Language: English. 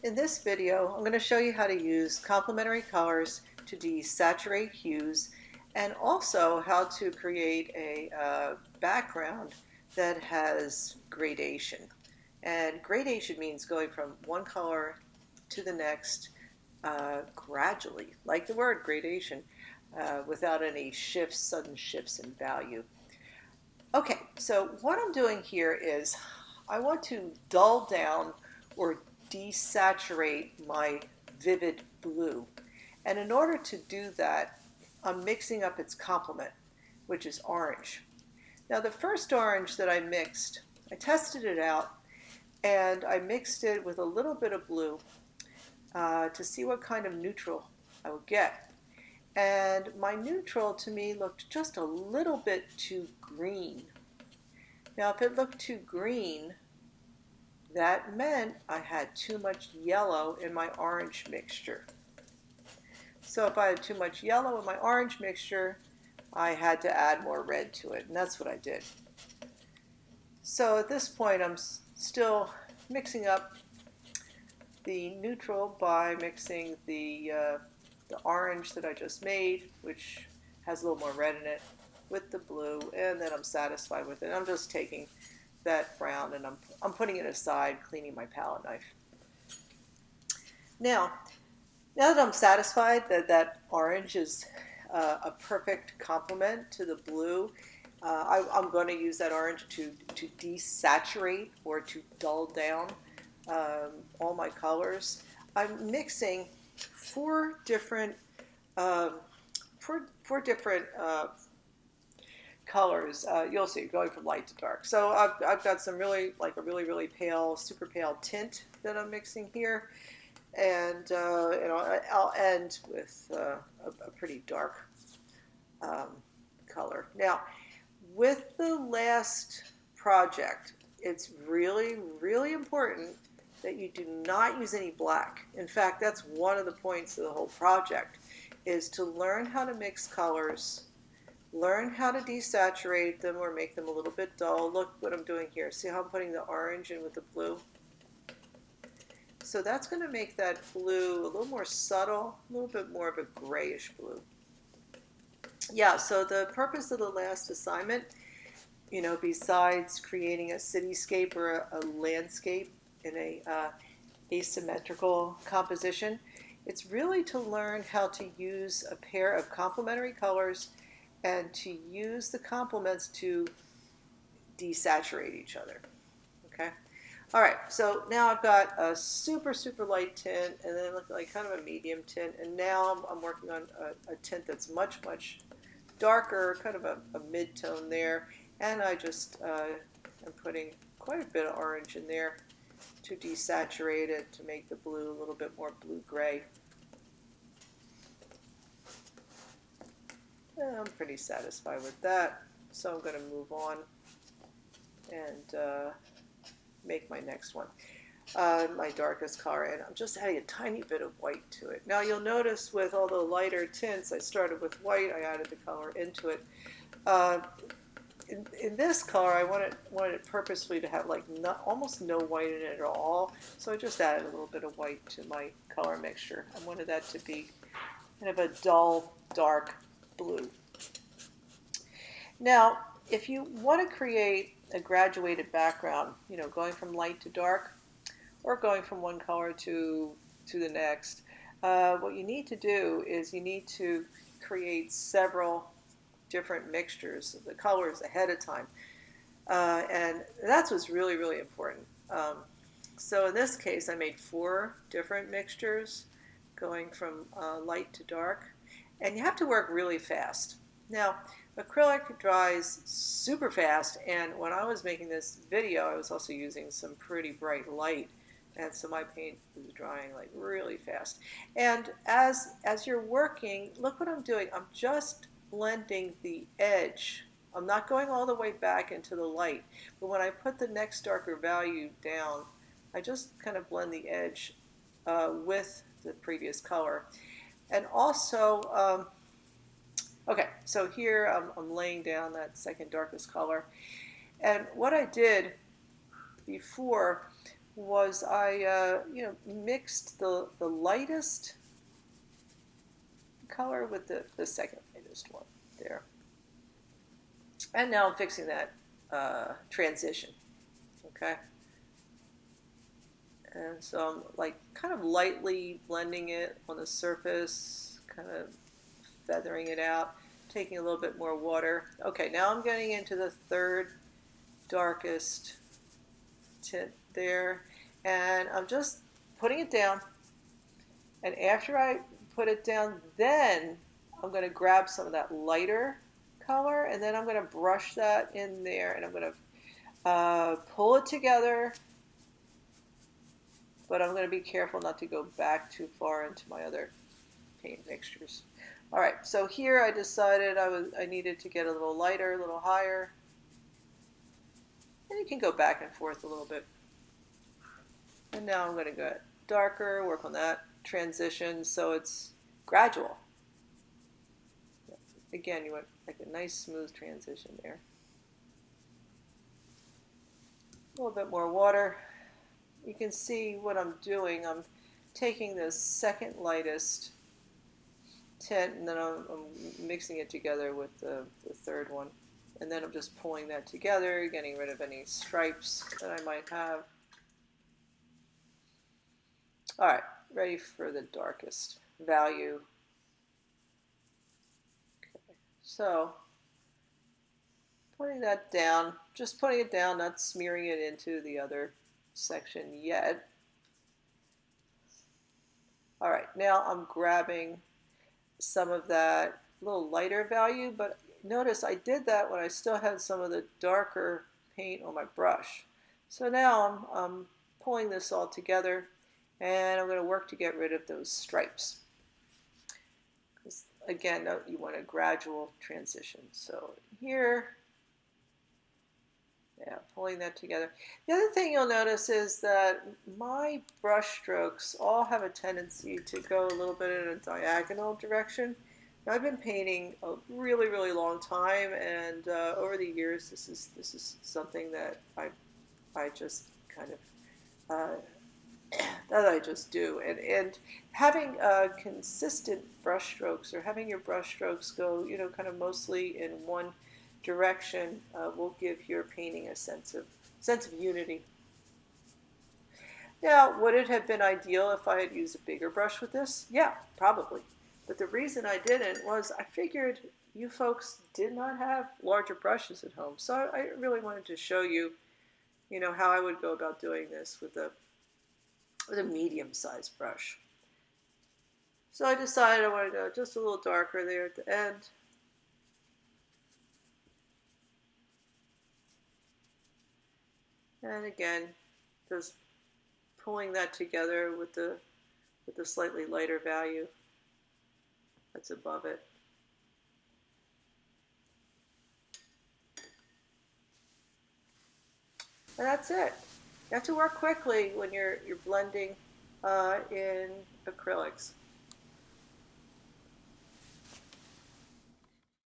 In this video, I'm going to show you how to use complementary colors to desaturate hues and also how to create a background that has gradation. And gradation means going from one color to the next gradually, like the word gradation, without any shifts, sudden shifts in value. Okay, so what I'm doing here is I want to dull down or desaturate my vivid blue. And in order to do that, I'm mixing up its complement, which is orange. Now the first orange that I mixed, I tested it out and I mixed it with a little bit of blue to see what kind of neutral I would get. And my neutral to me looked just a little bit too green. Now if it looked too green, that meant I had too much yellow in my orange mixture. So if I had too much yellow in my orange mixture, I had to add more red to it, and that's what I did. So at this point, I'm still mixing up the neutral by mixing the orange that I just made, which has a little more red in it, with the blue, and then I'm satisfied with it. I'm just taking that brown and I'm putting it aside, cleaning my palette knife. Now that I'm satisfied that that orange is a perfect complement to the blue, I'm going to use that orange to desaturate or to dull down all my colors. I'm mixing four different colors. You'll see, going from light to dark. So I've got some really, like a really pale, super pale tint that I'm mixing here. And I'll end with a pretty dark color. Now, with the last project, it's really important that you do not use any black. In fact, that's one of the points of the whole project, is to learn how to mix colors, learn how to desaturate them or make them a little bit dull. Look what I'm doing here. See how I'm putting the orange in with the blue? So that's going to make that blue a little more subtle, a little bit more of a grayish blue. Yeah, so the purpose of the last assignment, besides creating a cityscape or a landscape in a asymmetrical composition, it's really to learn how to use a pair of complementary colors and to use the complements to desaturate each other. Okay. All right, so now I've got a super light tint and then like kind of a medium tint, and now I'm working on a tint that's much darker, kind of a mid-tone there, and I just am putting quite a bit of orange in there to desaturate it, to make the blue a little bit more blue-gray. I'm pretty satisfied with that, so I'm going to move on and make my next one, my darkest color, and I'm just adding a tiny bit of white to it. Now you'll notice with all the lighter tints, I started with white, I added the color into it. In this color, I wanted it purposely to have like almost no white in it at all, so I just added a little bit of white to my color mixture. I wanted that to be kind of a dull, dark blue. Now, if you want to create a graduated background, going from light to dark or going from one color to the next, what you need to do is you need to create several different mixtures of the colors ahead of time. And that's what's really important. So in this case, I made 4 different mixtures going from light to dark. And you have to work really fast. Now, acrylic dries super fast, and when I was making this video, I was also using some pretty bright light, and so my paint was drying like really fast. And as you're working, look what I'm doing. I'm just blending the edge. I'm not going all the way back into the light, but when I put the next darker value down, I just kind of blend the edge with the previous color. And also, okay, so here I'm laying down that second darkest color. And what I did before was I, mixed the lightest color with the second lightest one there. And now I'm fixing that transition, okay? And so I'm like kind of lightly blending it on the surface, kind of feathering it out, taking a little bit more water. Okay, now I'm getting into the third darkest tint there, and I'm just putting it down. And after I put it down, then I'm going to grab some of that lighter color, and then I'm going to brush that in there, and I'm going to pull it together, but I'm going to be careful not to go back too far into my other paint mixtures. All right, so here I decided I needed to get a little lighter, a little higher, and you can go back and forth a little bit. And now I'm going to go darker, work on that transition so it's gradual. Again, you want like a nice smooth transition there. A little bit more water. You can see what I'm doing. I'm taking the second lightest tint, and then I'm mixing it together with the third one. And then I'm just pulling that together, getting rid of any stripes that I might have. All right, ready for the darkest value. Okay, so putting that down, just putting it down, not smearing it into the other section yet. All right, now I'm grabbing some of that little lighter value, but notice I did that when I still had some of the darker paint on my brush. So now I'm pulling this all together, and I'm going to work to get rid of those stripes. Because again, you want a gradual transition. So here, yeah, pulling that together. The other thing you'll notice is that my brush strokes all have a tendency to go a little bit in a diagonal direction. Now, I've been painting a really, really long time, and over the years, this is something that I just kind of that I just do, and having consistent brush strokes, or having your brush strokes go, kind of mostly in one direction, will give your painting a sense of unity. Now, would it have been ideal if I had used a bigger brush with this? Yeah, probably. But the reason I didn't was I figured you folks did not have larger brushes at home, so I really wanted to show you, how I would go about doing this with a medium-sized brush. So I decided I wanted to go just a little darker there at the end. And again, just pulling that together with the slightly lighter value that's above it. And that's it. You have to work quickly when you're blending in acrylics.